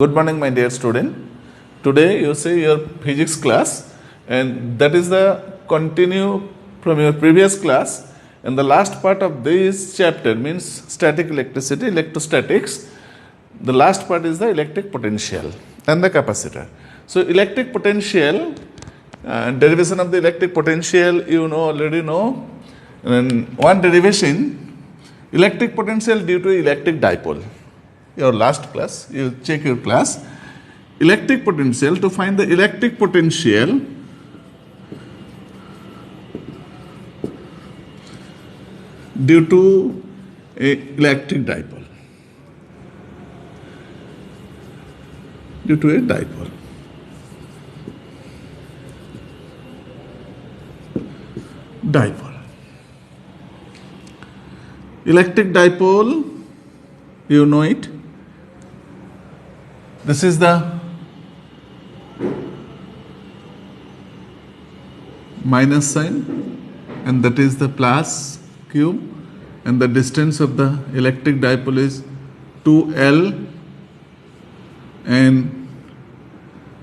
Good morning, my dear student. Today you see your physics class, and that is the continue from your previous class. And the last part of this chapter means static electricity, electrostatics. The last part is the electric potential and the capacitor. So, electric potential, derivation of the electric potential, you know already know. And one derivation, electric potential due to electric dipole. Your last class, you check your class, electric potential, to find the electric potential due to a electric dipole, due to a dipole. Electric dipole, you know it. This is the minus sign, and that is the plus q, and the distance of the electric dipole is 2L, and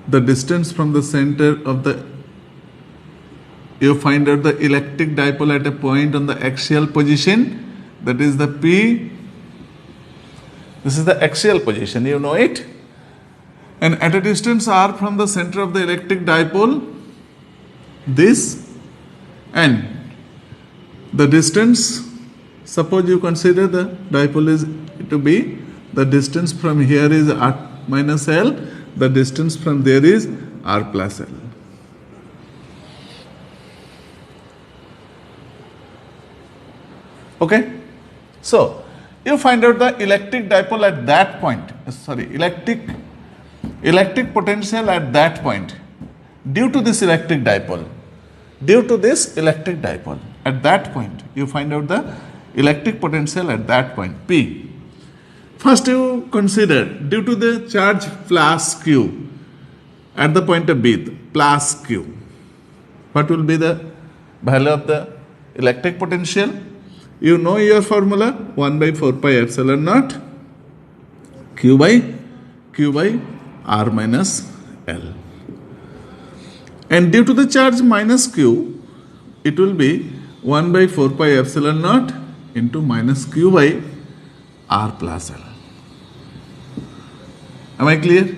the distance from the center of the, you find out the electric dipole at a point on the axial position, that is the P. This is the axial position, you know it. And at a distance r from the center of the electric dipole, this, and the distance, suppose you consider the dipole is to be, the distance from here is r minus L, the distance from there is r plus L. Okay? So, you find out the electric dipole at that point, electric potential at that point due to this electric dipole, at that point you find out the electric potential at that point P. First you consider due to the charge plus Q at the point of B, plus Q, what will be the value of the electric potential? You know your formula, 1 by 4 pi epsilon naught Q by R minus L. And due to the charge minus Q, it will be 1 by 4 pi epsilon naught into minus Q by R plus L. Am I clear?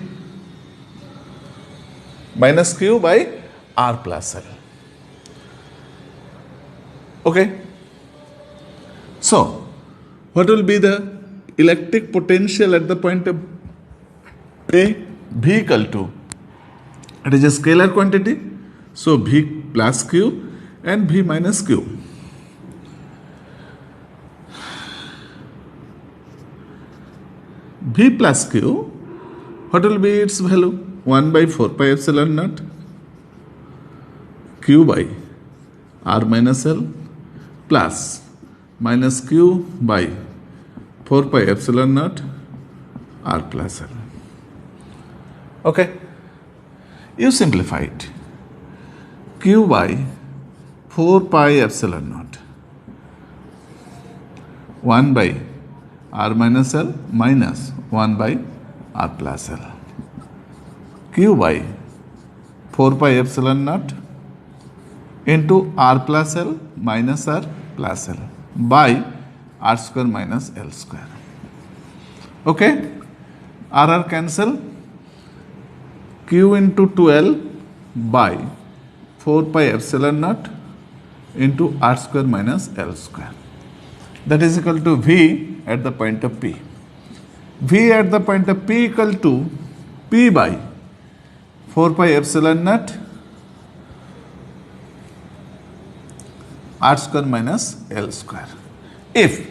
Minus Q by R plus L. Okay? So, what will be the electric potential at the point of A? V equal to, it is a scalar quantity, so V plus Q and V minus Q. V plus Q, what will be its value? 1 by 4 pi epsilon naught Q by R minus L plus minus Q by 4 pi epsilon naught R plus L. Okay, you simplify it. Q by 4 pi epsilon naught 1 by R minus L minus 1 by R plus L. Q by 4 pi epsilon naught into R plus L minus R plus L by R square minus L square. Okay, R cancel. Q into 2L by 4 pi epsilon naught into R square minus L square. That is equal to V at the point of P. V at the point of P equal to P by 4 pi epsilon naught R square minus L square. If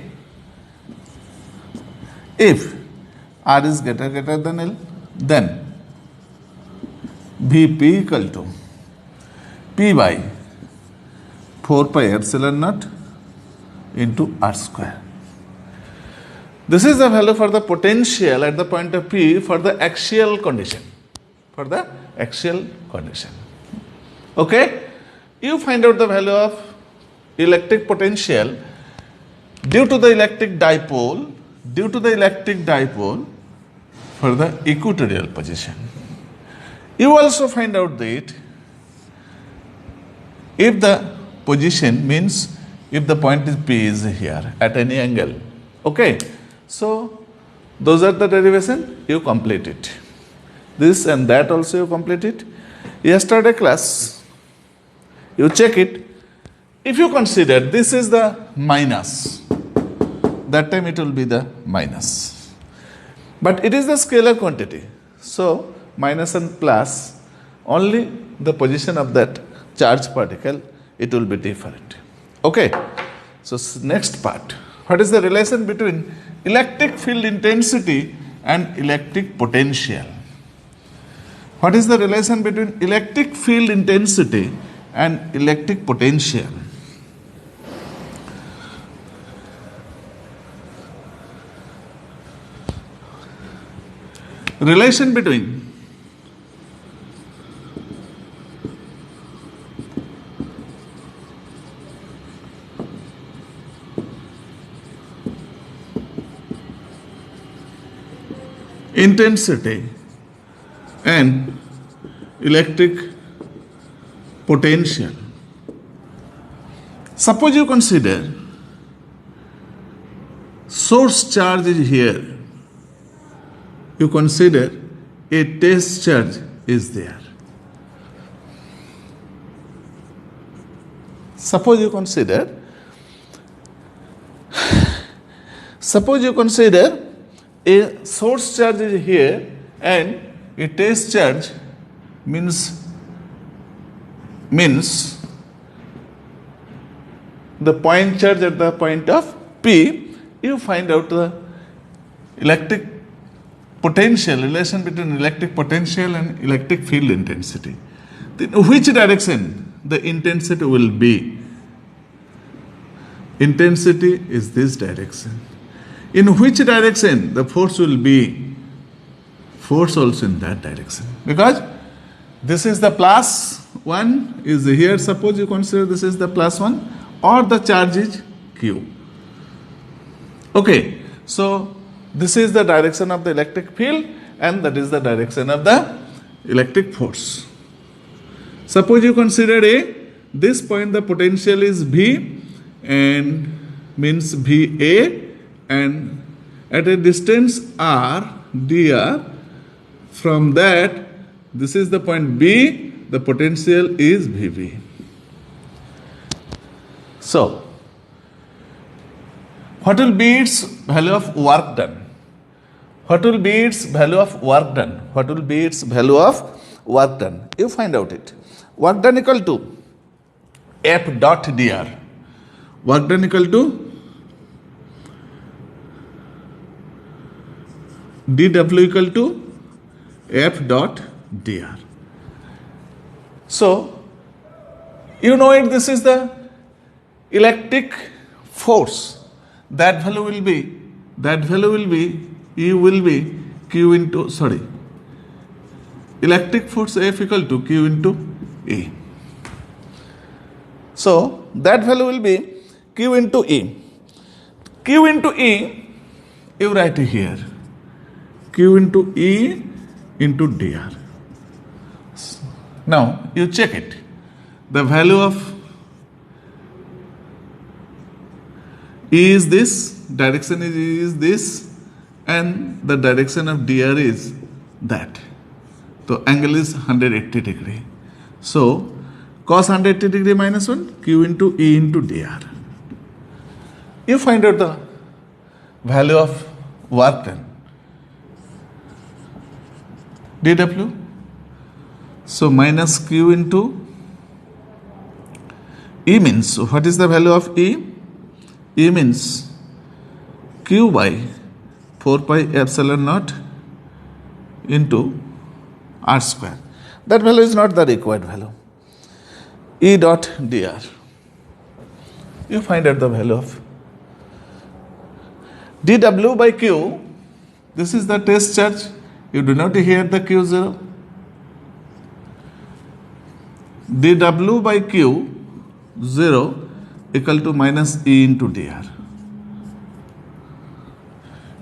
R is greater than L, then Vp equal to P by 4 pi epsilon naught into R square. This is the value for the potential at the point of P for the axial condition. Okay? You find out the value of electric potential due to the electric dipole for the equatorial position. You also find out that if the position means if the point is P is here at any angle, okay, so those are the derivation, you complete it. This and that also you complete it. Yesterday class, you check it. If you consider this is the minus, that time it will be the minus. But it is the scalar quantity. So minus and plus, only the position of that charge particle, it will be different. Okay. So next part. What is the relation between electric field intensity and electric potential? What is the relation between electric field intensity and electric potential? Relation between intensity and electric potential. Suppose you consider source charge is here. You consider a test charge is there. Suppose you consider a source charge is here and a test charge means the point charge at the point of P. You find out the electric potential, relation between electric potential and electric field intensity. In which direction the intensity will be? Intensity is this direction. In which direction the force will be? Force also in that direction. Because this is the plus 1 is here. Suppose you consider this is the plus 1 or the charge is Q. Okay. So this is the direction of the electric field and that is the direction of the electric force. Suppose you consider this point the potential is V and means VA and at a distance R dr, from that this is the point B, the potential is VB. So what will be its value of work done? What will be its value of work done? What will be its value of work done? You find out it. Work done equal to F dot dr. Work done equal to dW equal to F dot dr. So you know it, this is the electric force. That value will be E will be Q into, electric force F equal to Q into E. So that value will be Q into E. Q into E, you write here. Q into E into dr. Now you check it. The value of E is this, direction is this, and the direction of dr is that. So angle is 180 degree. So cos 180 degree minus 1, Q into E into dr. You find out the value of work done. dW. So minus Q into E means, what is the value of E? E means Q by 4 pi epsilon naught into R square. That value is not the required value. E dot dr. You find out the value of dW by Q. This is the test charge. You do not hear the Q0. dW by Q 0 equal to minus E into dr.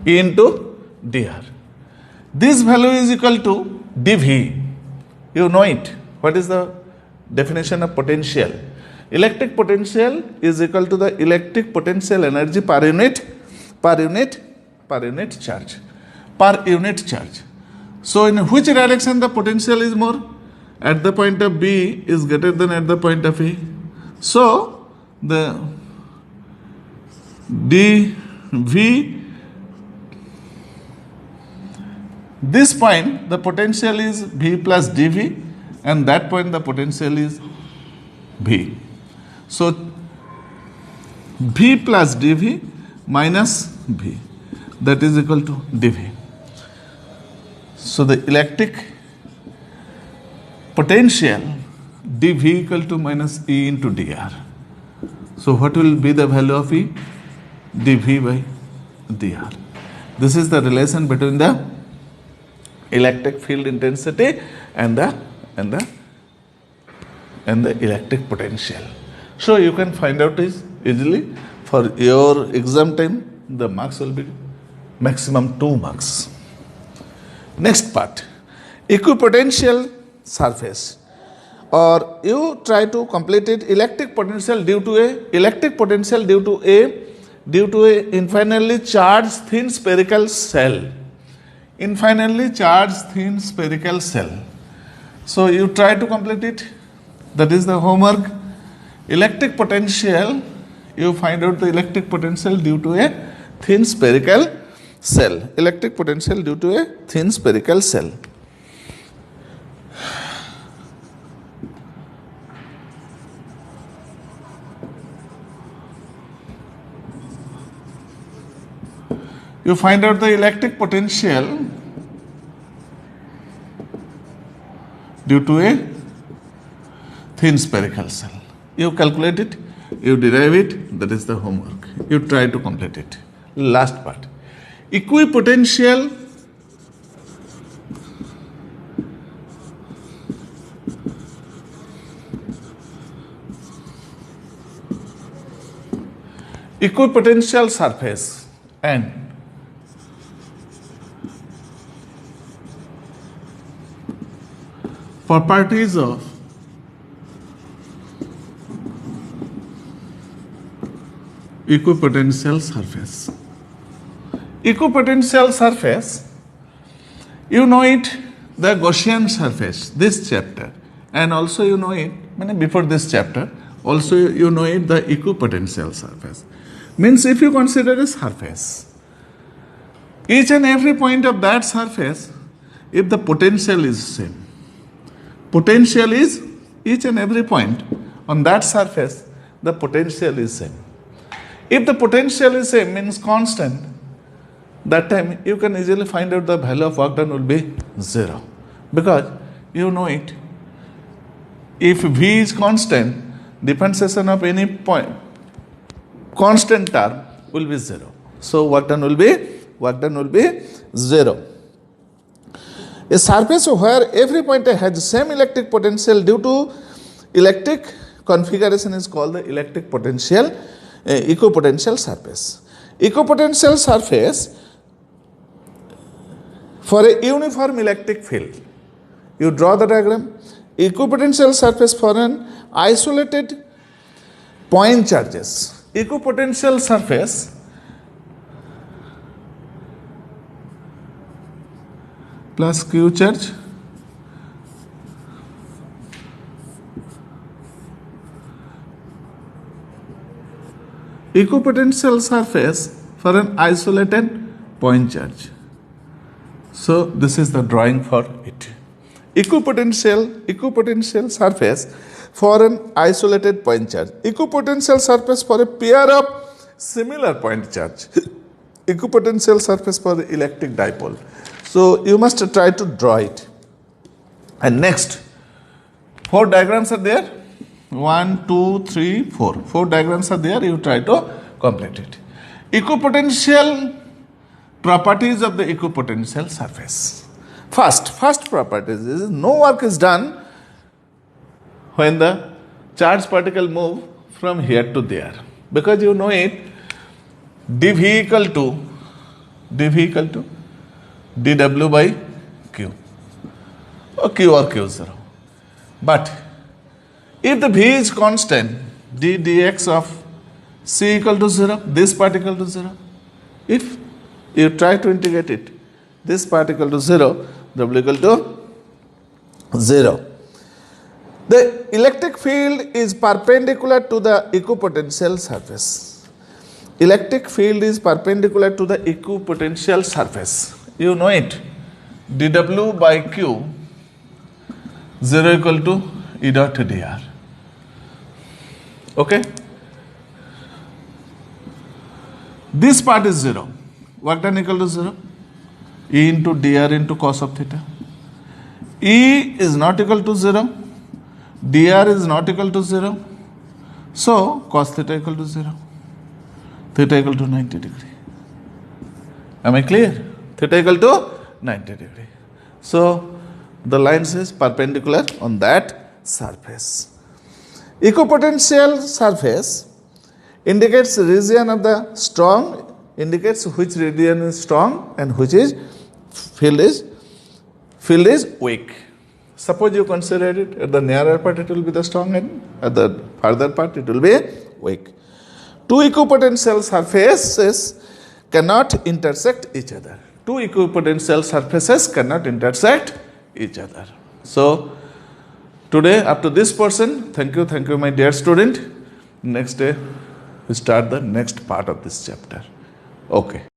E into dr. This value is equal to dV. You know it. What is the definition of potential? Electric potential is equal to the electric potential energy per unit charge. Per unit charge. So in which direction the potential is more? At the point of B is greater than at the point of A. So the dV, this point the potential is V plus dV, and that point the potential is V. So V plus dV minus V, that is equal to dV. So the electric potential dV equal to minus E into dr. So what will be the value of E? dV by dr. This is the relation between the electric field intensity and the electric potential. So you can find out this easily. For your exam time, the marks will be maximum 2 marks. Next part, equipotential surface, or you try to complete it. Electric potential due to a infinitely charged thin spherical cell. Infinitely charged thin spherical cell. So you try to complete it. That is the homework. Electric potential, you find out the electric potential due to a thin spherical cell. Electric potential due to a thin spherical cell. You find out the electric potential due to a thin spherical cell. You calculate it, you derive it, that is the homework. You try to complete it. Last part. Equipotential surface and properties of equipotential surface. Equipotential surface, you know it, the Gaussian surface, this chapter, and also you know it, before this chapter, also you know it, the equipotential surface. Means if you consider a surface, each and every point of that surface, if the potential is same, potential is each and every point on that surface, the potential is same. If the potential is same, means constant, that time you can easily find out the value of work done will be 0. Because you know it. If V is constant, differentiation of any point, constant term will be 0. So work done will be 0. A surface where every point has the same electric potential due to electric configuration is called the electric potential, equipotential surface. Equipotential surface for a uniform electric field. You draw the diagram. Equipotential surface for an isolated point charges. Equipotential surface plus Q charge equipotential surface for an isolated point charge. So this is the drawing for it. Equipotential surface for an isolated point charge. Equipotential surface for a pair of similar point charge. Equipotential surface for the electric dipole. So you must try to draw it. And next, 4 diagrams are there. 1, 2, 3, 4. 4 diagrams are there. You try to complete it. Equipotential properties of the equipotential surface. First properties is no work is done when the charged particle move from here to there. Because you know it, dV equal to dW by or Q0. But if the V is constant, d dx of C equal to 0, this part equal to 0. If you try to integrate it, this part equal to 0, W equal to 0. The electric field is perpendicular to the equipotential surface. Electric field is perpendicular to the equipotential surface. You know it. dW by Q 0 equal to E dot dr. Okay? This part is 0. Work done equal to 0. E into dr into cos of theta. E is not equal to 0. Dr is not equal to 0. So, cos theta equal to 0. Theta equal to 90 degree. Am I clear? Theta equal to 90 degree. So, the line says perpendicular on that surface. Equipotential surface indicates region of the strong, indicates which region is strong and which is field is weak. Suppose you consider it at the nearer part it will be the strong and at the further part it will be weak. Two equipotential surfaces cannot intersect each other. Two equipotential surfaces cannot intersect each other. So, today up to this portion, thank you my dear student. Next day we start the next part of this chapter. Okay.